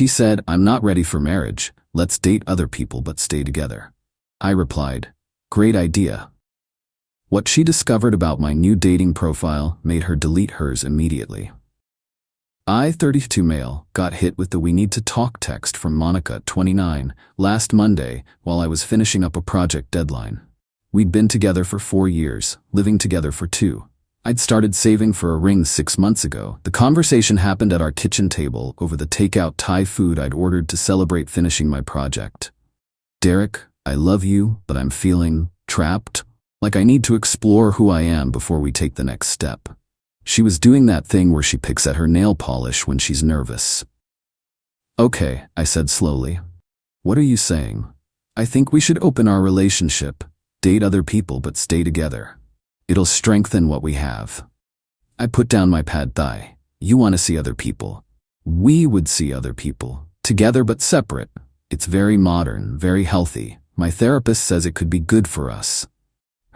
She said, "I'm not ready for marriage. Let's date other people but stay together." I replied, "Great idea." What she discovered about my new dating profile made her delete hers immediately. I, 32 male, got hit with the "we need to talk" text from Monica, 29, last Monday while I was finishing up a project deadline. We'd been together for 4 years, living together for 2. I'd started saving for a ring 6 months ago. The conversation happened at our kitchen table over the takeout Thai food I'd ordered to celebrate finishing my project. "Derek, I love you, but I'm feeling trapped. Like I need to explore who I am before we take the next step." She was doing that thing where she picks at her nail polish when she's nervous. "Okay," I said slowly. "What are you saying?" "I think we should open our relationship, date other people but stay together. It'll strengthen what we have." I put down my pad thai. "You want to see other people. We would see other people, together but separate. It's very modern, very healthy. My therapist says it could be good for us."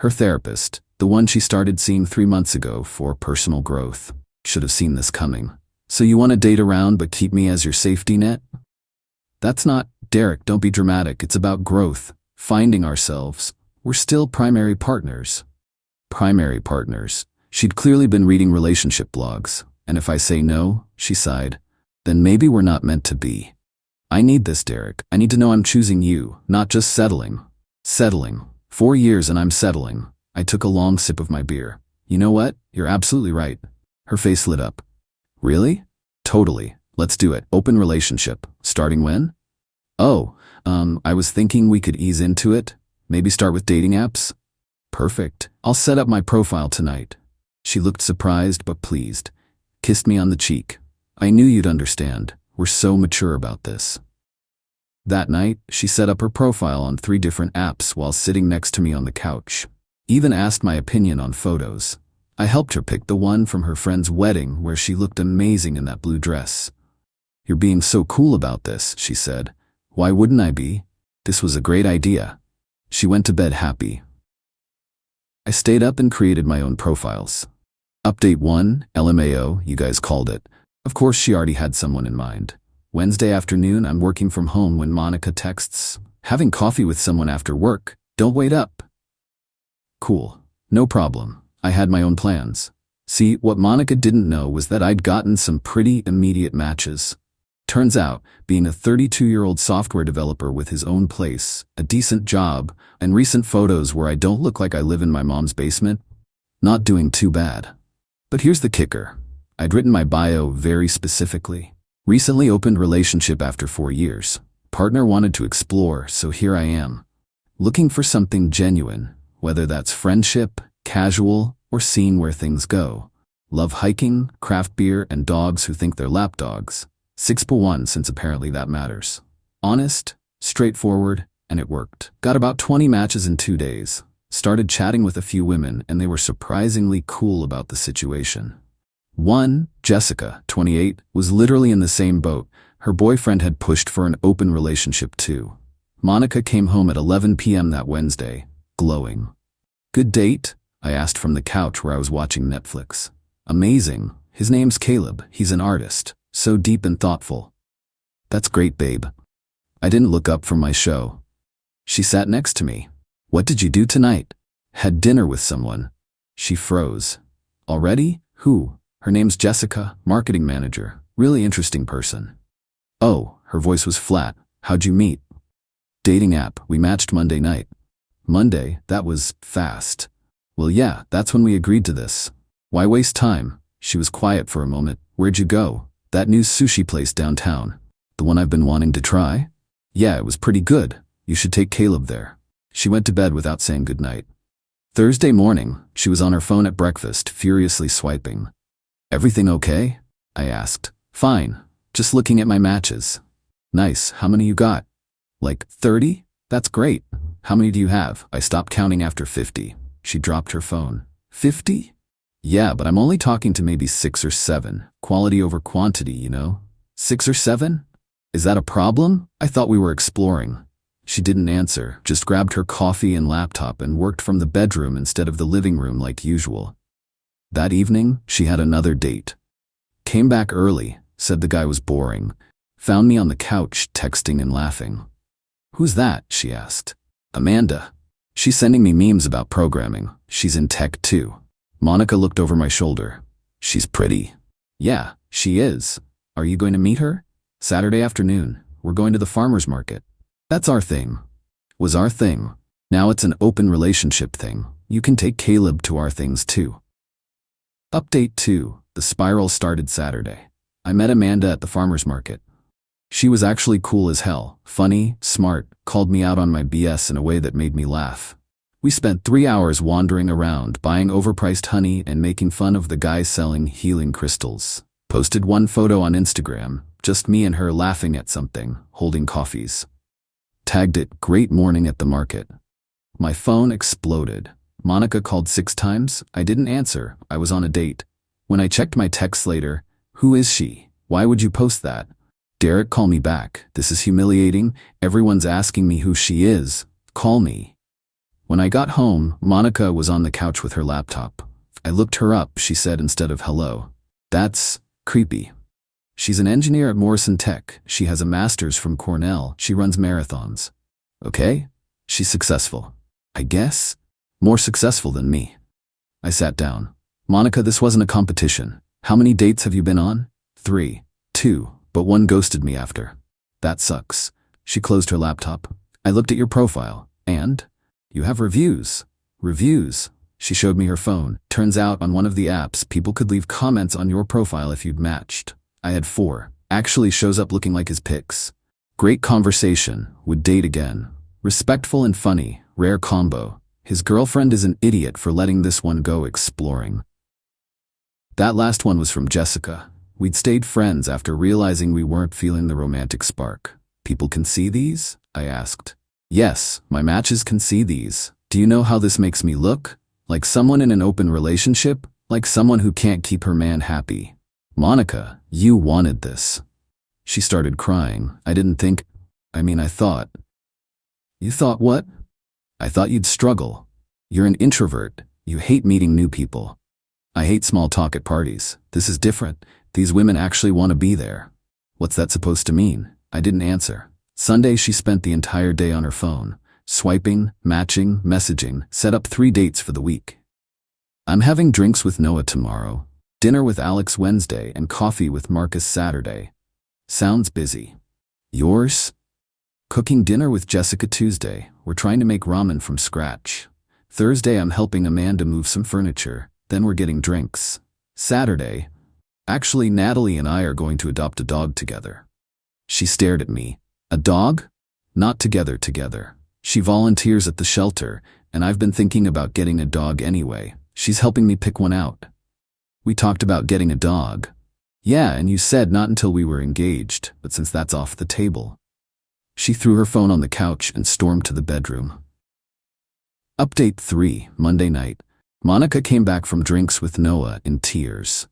Her therapist, the one she started seeing 3 months ago for personal growth, should have seen this coming. "So you want to date around but keep me as your safety net?" "That's not, Derek, don't be dramatic. It's about growth, finding ourselves. We're still primary partners." Primary partners. She'd clearly been reading relationship blogs. "And if I say no," she sighed, "then maybe we're not meant to be." "I need this, Derek. I need to know I'm choosing you, not just settling." Settling. 4 years and I'm settling. I took a long sip of my beer. "You know what? You're absolutely right." Her face lit up. "Really?" "Totally. Let's do it. Open relationship. Starting when?" "Oh, I was thinking we could ease into it. Maybe start with dating apps." "Perfect. I'll set up my profile tonight." She looked surprised but pleased. Kissed me on the cheek. "I knew you'd understand. We're so mature about this." That night, she set up her profile on 3 different apps while sitting next to me on the couch. Even asked my opinion on photos. I helped her pick the one from her friend's wedding where she looked amazing in that blue dress. "You're being so cool about this," she said. "Why wouldn't I be? This was a great idea." She went to bed happy. I stayed up and created my own profiles. Update 1, LMAO, you guys called it. Of course she already had someone in mind. Wednesday afternoon, I'm working from home when Monica texts, "Having coffee with someone after work. Don't wait up." Cool. No problem. I had my own plans. See, what Monica didn't know was that I'd gotten some pretty immediate matches. Turns out, being a 32-year-old software developer with his own place, a decent job, and recent photos where I don't look like I live in my mom's basement, not doing too bad. But here's the kicker. I'd written my bio very specifically. Recently opened relationship after 4 years. Partner wanted to explore, so here I am. Looking for something genuine, whether that's friendship, casual, or seeing where things go. Love hiking, craft beer, and dogs who think they're lapdogs. 6-1 since apparently that matters. Honest, straightforward, and it worked. Got about 20 matches in 2 days. Started chatting with a few women and they were surprisingly cool about the situation. One, Jessica, 28, was literally in the same boat. Her boyfriend had pushed for an open relationship too. Monica came home at 11 p.m. that Wednesday, glowing. "Good date?" I asked from the couch where I was watching Netflix. "Amazing. His name's Caleb. He's an artist. So deep and thoughtful." "That's great, babe." I didn't look up from my show. She sat next to me. "What did you do tonight?" "Had dinner with someone." She froze. "Already? Who?" "Her name's Jessica, marketing manager. Really interesting person." "Oh," her voice was flat. "How'd you meet?" "Dating app. We matched Monday night." "Monday? That was fast." "Well, yeah, that's when we agreed to this." "Why waste time?" She was quiet for a moment. "Where'd you go?" "That new sushi place downtown." "The one I've been wanting to try?" "Yeah, it was pretty good. You should take Caleb there." She went to bed without saying goodnight. Thursday morning, she was on her phone at breakfast, furiously swiping. "Everything okay?" I asked. "Fine. Just looking at my matches." "Nice. How many you got?" "Like 30? That's great. How many do you have?" I stopped counting after 50. She dropped her phone. 50? "Yeah, but I'm only talking to maybe 6 or 7. Quality over quantity, you know? 6 or 7? Is that a problem? I thought we were exploring." She didn't answer, just grabbed her coffee and laptop and worked from the bedroom instead of the living room like usual. That evening, she had another date. Came back early, said the guy was boring. found me on the couch, texting and laughing. "Who's that?" she asked. "Amanda. She's sending me memes about programming. She's in tech too." Monica looked over my shoulder. "She's pretty." "Yeah, she is. Are you going to meet her?" "Saturday afternoon. We're going to the farmer's market." "That's our thing." "Was our thing. Now it's an open relationship thing. You can take Caleb to our things too." Update 2. The spiral started Saturday. I met Amanda at the farmer's market. She was actually cool as hell, funny, smart, called me out on my BS in a way that made me laugh. We spent 3 hours wandering around, buying overpriced honey and making fun of the guys selling healing crystals. Posted one photo on Instagram, just me and her laughing at something, holding coffees. Tagged it, "Great morning at the market." My phone exploded. Monica called 6 times. I didn't answer. I was on a date. When I checked my texts later, "Who is she? Why would you post that?" "Derek, call me back. This is humiliating. Everyone's asking me who she is. Call me." When I got home, Monica was on the couch with her laptop. I looked her up, she said instead of hello. "That's creepy." "She's an engineer at Morrison Tech. She has a master's from Cornell. She runs marathons." "Okay. She's successful. I guess. More successful than me." I sat down. "Monica, this wasn't a competition. How many dates have you been on?" 3. 2, but one ghosted me after." "That sucks." She closed her laptop. "I looked at your profile, and you have reviews." "Reviews?" She showed me her phone. "Turns out on one of the apps, people could leave comments on your profile if you'd matched. I had 4. Actually shows up looking like his pics. Great conversation. Would date again. Respectful and funny. Rare combo. His girlfriend is an idiot for letting this one go exploring." That last one was from Jessica. We'd stayed friends after realizing we weren't feeling the romantic spark. "People can see these?" I asked. "Yes, my matches can see these. Do you know how this makes me look? Like someone in an open relationship? Like someone who can't keep her man happy." "Monica, you wanted this." She started crying. I thought. "You thought what?" "I thought you'd struggle. You're an introvert. You hate meeting new people." "I hate small talk at parties. This is different. These women actually want to be there." "What's that supposed to mean?" I didn't answer. Sunday she spent the entire day on her phone, swiping, matching, messaging, set up 3 dates for the week. "I'm having drinks with Noah tomorrow, dinner with Alex Wednesday, and coffee with Marcus Saturday." "Sounds busy." "Yours?" "Cooking dinner with Jessica Tuesday. We're trying to make ramen from scratch. Thursday I'm helping Amanda move some furniture. Then we're getting drinks. Saturday, actually Natalie and I are going to adopt a dog together." She stared at me. "A dog?" "Not together. She volunteers at the shelter, and I've been thinking about getting a dog anyway. She's helping me pick one out." "We talked about getting a dog." "Yeah, and you said not until we were engaged, but since that's off the table." She threw her phone on the couch and stormed to the bedroom. Update 3. Monday night. Monica came back from drinks with Noah in tears.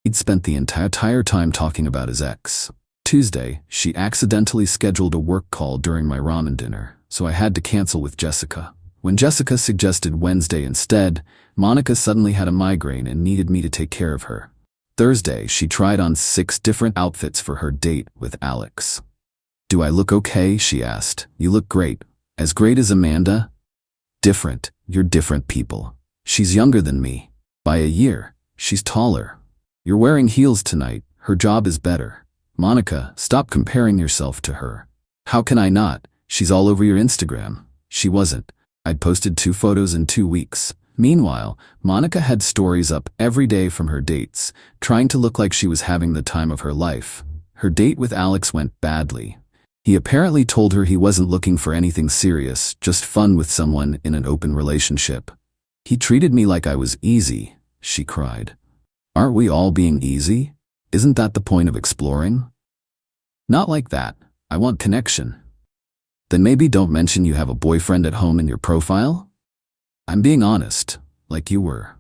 He'd spent the entire time talking about his ex. Tuesday, she accidentally scheduled a work call during my ramen dinner, so I had to cancel with Jessica. When Jessica suggested Wednesday instead, Monica suddenly had a migraine and needed me to take care of her. Thursday, she tried on 6 different outfits for her date with Alex. "Do I look okay?" she asked. "You look great." "As great as Amanda?" "Different. You're different people. She's younger than me. By a year. She's taller. You're wearing heels tonight. Her job is better." "Monica, stop comparing yourself to her." "How can I not? She's all over your Instagram." She wasn't. I'd posted 2 photos in 2 weeks. Meanwhile, Monica had stories up every day from her dates, trying to look like she was having the time of her life. Her date with Alex went badly. He apparently told her he wasn't looking for anything serious, just fun with someone in an open relationship. "He treated me like I was easy," she cried. "Aren't we all being easy? Isn't that the point of exploring?" "Not like that. I want connection." "Then maybe don't mention you have a boyfriend at home in your profile?" "I'm being honest, like you were."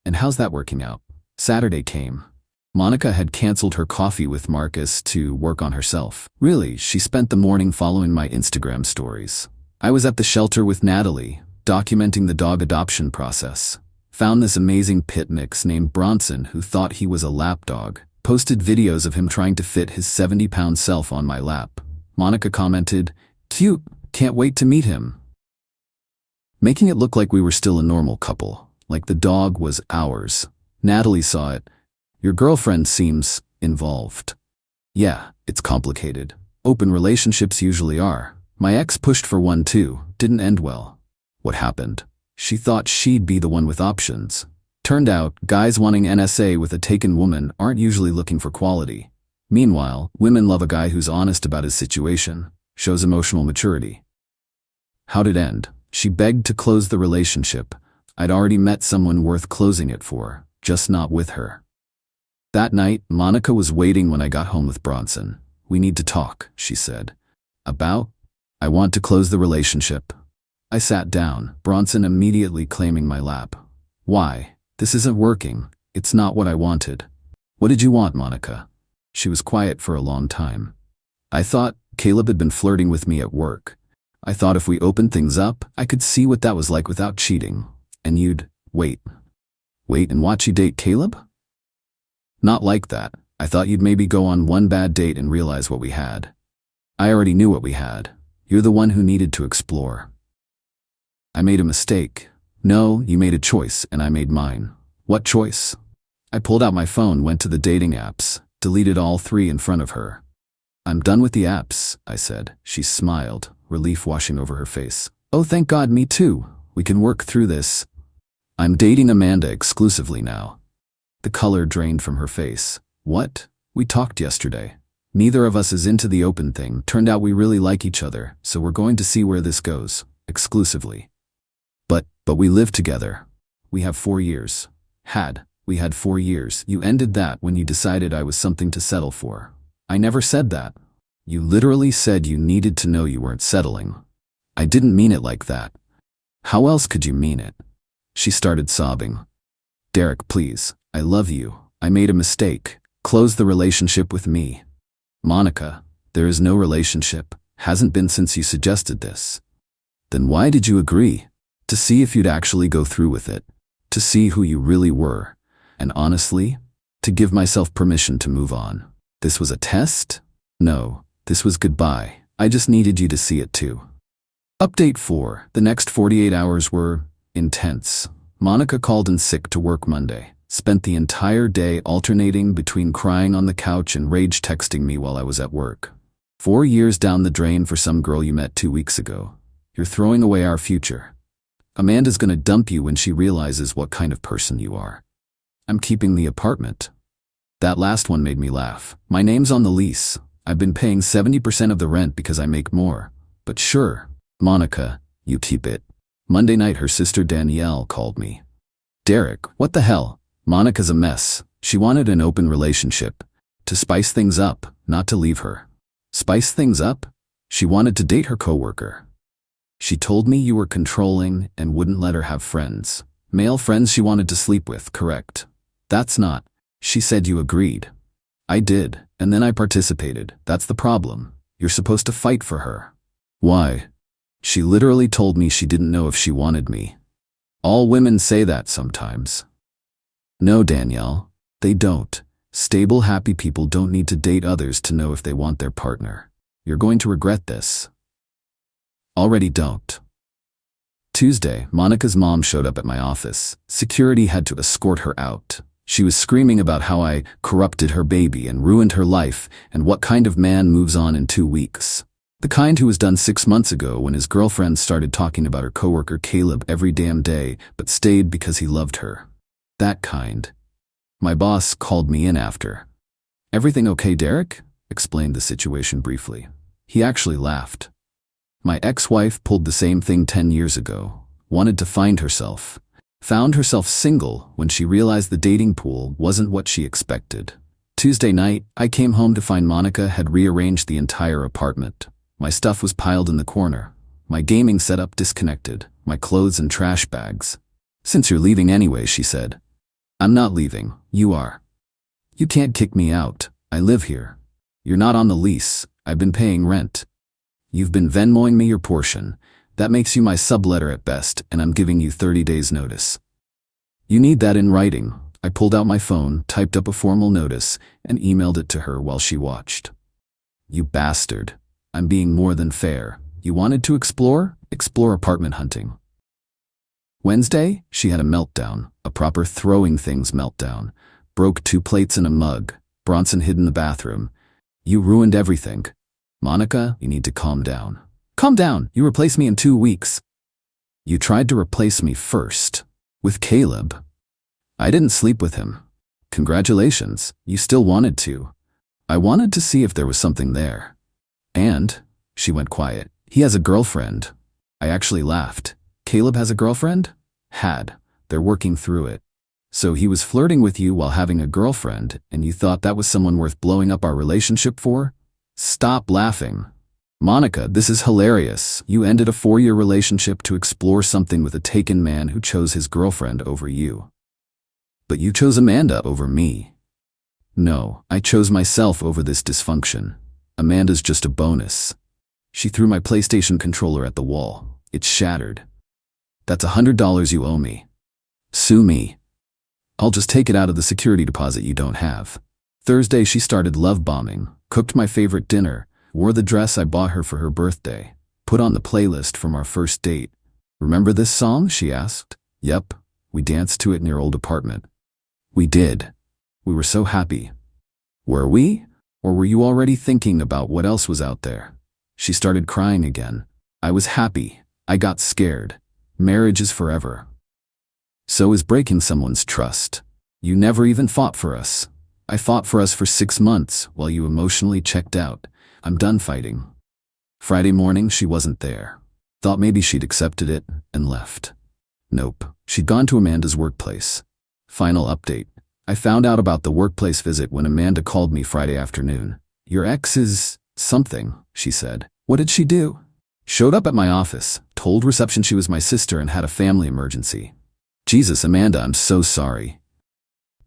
"And how's that working out?" Saturday came. Monica had canceled her coffee with Marcus to work on herself. Really, she spent the morning following my Instagram stories. I was at the shelter with Natalie, documenting the dog adoption process. Found this amazing pit mix named Bronson who thought he was a lapdog. posted videos of him trying to fit his 70-pound self on my lap. Monica commented, "Cute, can't wait to meet him," making it look like we were still a normal couple, like the dog was ours. Natalie saw it. "Your girlfriend seems involved." "Yeah, it's complicated. Open relationships usually are. My ex pushed for one too, didn't end well." "What happened?" "She thought she'd be the one with options. Turned out, guys wanting NSA with a taken woman aren't usually looking for quality. Meanwhile, women love a guy who's honest about his situation, shows emotional maturity." "How'd it end?" "She begged to close the relationship. I'd already met someone worth closing it for, just not with her." That night, Monica was waiting when I got home with Bronson. "We need to talk," she said. "About?" "I want to close the relationship." I sat down, Bronson immediately claiming my lap. "Why? This isn't working. It's not what I wanted." "What did you want, Monica?" She was quiet for a long time. "I thought Caleb had been flirting with me at work. I thought if we opened things up, I could see what that was like without cheating. And you'd wait and watch you date Caleb?" "Not like that. I thought you'd maybe go on one bad date and realize what we had." "I already knew what we had. You're the one who needed to explore." "I made a mistake." "No, you made a choice and I made mine." "What choice?" I pulled out my phone, went to the dating apps, deleted all 3 in front of her. "I'm done with the apps," I said. She smiled, relief washing over her face. "Oh, thank God, me too. We can work through this. I'm dating Amanda exclusively now." The color drained from her face. "What? We talked yesterday. Neither of us is into the open thing. Turned out we really like each other, so we're going to see where this goes. Exclusively." But we live together. We have 4 years. We had 4 years. You ended that when you decided I was something to settle for." "I never said that." "You literally said you needed to know you weren't settling." "I didn't mean it like that." "How else could you mean it?" She started sobbing. "Derek, please. I love you. I made a mistake. Close the relationship with me." "Monica, there is no relationship. Hasn't been since you suggested this." "Then why did you agree?" "To see if you'd actually go through with it. To see who you really were. And honestly, to give myself permission to move on." "This was a test?" "No, this was goodbye. I just needed you to see it too." Update 4. The next 48 hours were intense. Monica called in sick to work Monday. Spent the entire day alternating between crying on the couch and rage texting me while I was at work. 4 years down the drain for some girl you met 2 weeks ago. You're throwing away our future. Amanda's gonna dump you when she realizes what kind of person you are. I'm keeping the apartment. That last one made me laugh. My name's on the lease. I've been paying 70% of the rent because I make more. But sure, Monica, you keep it. Monday night her sister Danielle called me. "Derek, what the hell? Monica's a mess. She wanted an open relationship. To spice things up, not to leave her." "Spice things up?" "She wanted to date her coworker. She told me you were controlling and wouldn't let her have friends. Male friends she wanted to sleep with, correct?" "That's not." "She said you agreed." "I did, and then I participated. That's the problem. You're supposed to fight for her." "Why?" "She literally told me she didn't know if she wanted me." "All women say that sometimes." "No, Danielle, they don't. Stable, happy people don't need to date others to know if they want their partner. You're going to regret this." "Already don't." Tuesday, Monica's mom showed up at my office. Security had to escort her out. She was screaming about how I corrupted her baby and ruined her life and what kind of man moves on in 2 weeks. The kind who was done 6 months ago when his girlfriend started talking about her coworker Caleb every damn day but stayed because he loved her. That kind. My boss called me in after. "Everything okay, Derek?" Explained the situation briefly. He actually laughed. "My ex-wife pulled the same thing 10 years ago. Wanted to find herself. Found herself single when she realized the dating pool wasn't what she expected. Tuesday night, I came home to find Monica had rearranged the entire apartment. My stuff was piled in the corner. My gaming setup disconnected. My clothes in trash bags. "Since you're leaving anyway," she said. "I'm not leaving. You are. You can't kick me out. I live here. You're not on the lease. I've been paying rent. You've been Venmoing me your portion. That makes you my subletter at best, and I'm giving you 30 days notice. You need that in writing. I pulled out my phone, typed up a formal notice, and emailed it to her while she watched. You bastard. I'm being more than fair. You wanted to explore? Explore apartment hunting. Wednesday, she had a meltdown, a proper throwing things meltdown. Broke 2 plates and a mug. Bronson hid in the bathroom. You ruined everything. Monica, you need to calm down. Calm down. You replace me in 2 weeks. You tried to replace me first. With Caleb. I didn't sleep with him. Congratulations. You still wanted to. I wanted to see if there was something there. And, she went quiet, he has a girlfriend. I actually laughed. Caleb has a girlfriend? Had. They're working through it. So he was flirting with you while having a girlfriend, and you thought that was someone worth blowing up our relationship for? Stop laughing. Monica, this is hilarious. You ended a 4-year relationship to explore something with a taken man who chose his girlfriend over you. But you chose Amanda over me. No, I chose myself over this dysfunction. Amanda's just a bonus. She threw my PlayStation controller at the wall. It shattered. That's $100 you owe me. Sue me. I'll just take it out of the security deposit you don't have. Thursday she started love bombing, cooked my favorite dinner, wore the dress I bought her for her birthday, put on the playlist from our first date. Remember this song? She asked. Yep, we danced to it in your old apartment. We did. We were so happy. Were we? Or were you already thinking about what else was out there? She started crying again. I was happy. I got scared. Marriage is forever. So is breaking someone's trust. You never even fought for us. I fought for us for 6 months while you emotionally checked out. I'm done fighting. Friday morning, she wasn't there. Thought maybe she'd accepted it and left. Nope. She'd gone to Amanda's workplace. Final update. I found out about the workplace visit when Amanda called me Friday afternoon. Your ex is something, she said. What did she do? Showed up at my office, told reception she was my sister and had a family emergency. Jesus, Amanda, I'm so sorry.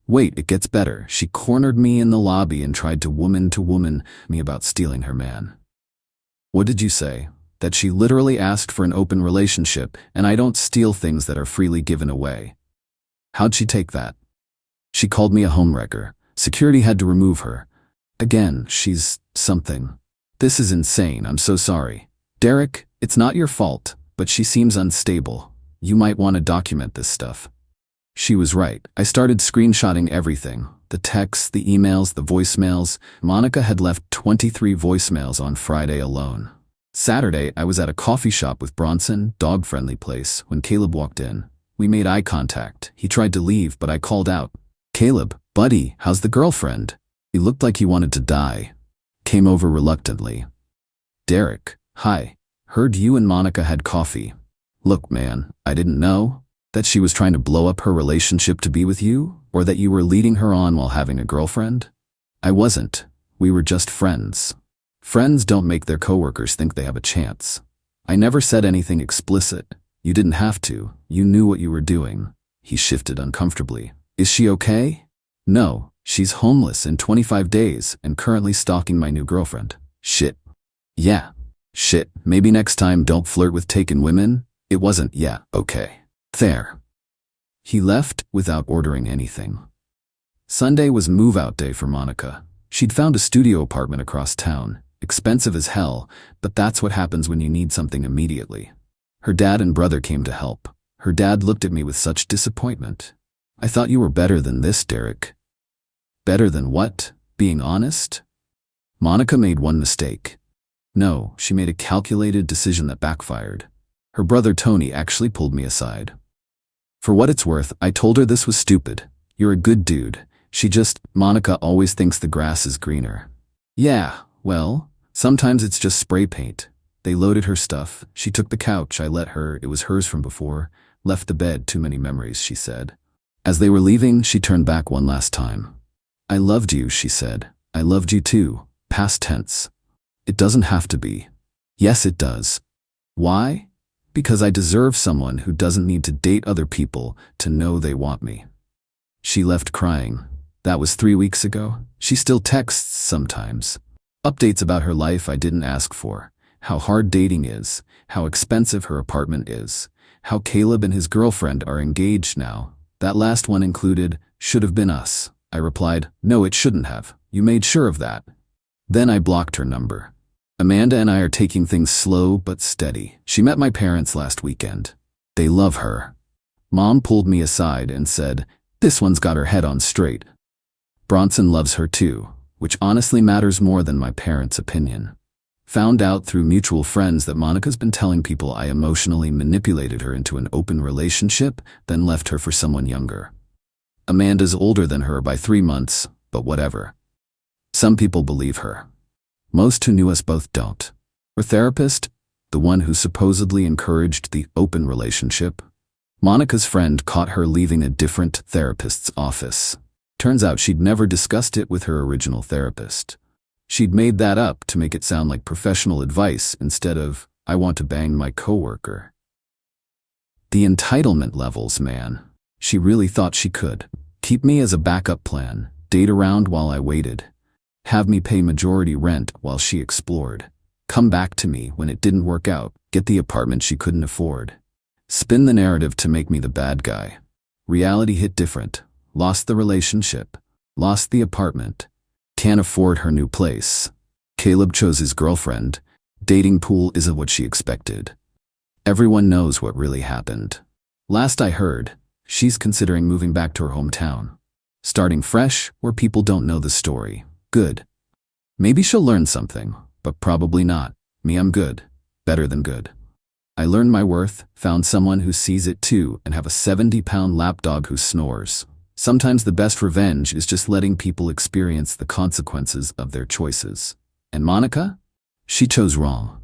Wait, it gets better. She cornered me in the lobby and tried to woman me about stealing her man. What did you say? That she literally asked for an open relationship and I don't steal things that are freely given away. How'd she take that? She called me a homewrecker. Security had to remove her. Again, she's something. This is insane. I'm so sorry. Derek, it's not your fault, but she seems unstable. You might want to document this stuff. She was right. I started screenshotting everything. The texts, the emails, the voicemails. Monica had left 23 voicemails on Friday alone. Saturday, I was at a coffee shop with Bronson, dog-friendly place, when Caleb walked in. We made eye contact. He tried to leave, but I called out. Caleb, buddy, how's the girlfriend? He looked like he wanted to die. Came over reluctantly. Derek, hi. Heard you and Monica had coffee. Look, man, I didn't know that she was trying to blow up her relationship to be with you, or that you were leading her on while having a girlfriend. I wasn't. We were just friends. Friends don't make their coworkers think they have a chance. I never said anything explicit. You didn't have to. You knew what you were doing. He shifted uncomfortably. Is she okay? No, she's homeless in 25 days and currently stalking my new girlfriend. Shit. Yeah. Shit. Maybe next time don't flirt with taken women? It wasn't, yeah, okay. There. He left without ordering anything. Sunday was move-out day for Monica. She'd found a studio apartment across town. Expensive as hell, but that's what happens when you need something immediately. Her dad and brother came to help. Her dad looked at me with such disappointment. I thought you were better than this, Derek. Better than what? Being honest? Monica made one mistake. No, she made a calculated decision that backfired. Her brother Tony actually pulled me aside. For what it's worth, I told her this was stupid. You're a good dude. Monica always thinks the grass is greener. Yeah, well, sometimes it's just spray paint. They loaded her stuff. She took the couch. I let her. It was hers from before. Left the bed. Too many memories, she said. As they were leaving, she turned back one last time. I loved you, she said. I loved you too. Past tense. It doesn't have to be. Yes, it does. Why? Because I deserve someone who doesn't need to date other people to know they want me. She left crying. That was 3 weeks ago. She still texts sometimes. Updates about her life I didn't ask for. How hard dating is. How expensive her apartment is. How Caleb and his girlfriend are engaged now. That last one included, Should have been us. I replied, no, it shouldn't have. You made sure of that. Then I blocked her number. Amanda and I are taking things slow but steady. She met my parents last weekend. They love her. Mom pulled me aside and said, this one's got her head on straight. Bronson loves her too, which honestly matters more than my parents' opinion. Found out through mutual friends that Monica's been telling people I emotionally manipulated her into an open relationship, then left her for someone younger. Amanda's older than her by 3 months, but whatever. Some people believe her. Most who knew us both don't. Her therapist, the one who supposedly encouraged the open relationship, Monica's friend caught her leaving a different therapist's office. Turns out she'd never discussed it with her original therapist. She'd made that up to make it sound like professional advice instead of, I want to bang my coworker. The entitlement levels, man. She really thought she could. Keep me as a backup plan, date around while I waited, have me pay majority rent while she explored, come back to me when it didn't work out, get the apartment she couldn't afford. Spin the narrative to make me the bad guy. Reality hit different. Lost the relationship. Lost the apartment. Can't afford her new place. Caleb chose his girlfriend. Dating pool isn't what she expected. Everyone knows what really happened. Last I heard, she's considering moving back to her hometown. Starting fresh where people don't know the story. Good. Maybe she'll learn something, but probably not. Me, I'm good. Better than good. I learned my worth, found someone who sees it too, and have a 70-pound lapdog who snores. Sometimes the best revenge is just letting people experience the consequences of their choices. And Monica? She chose wrong.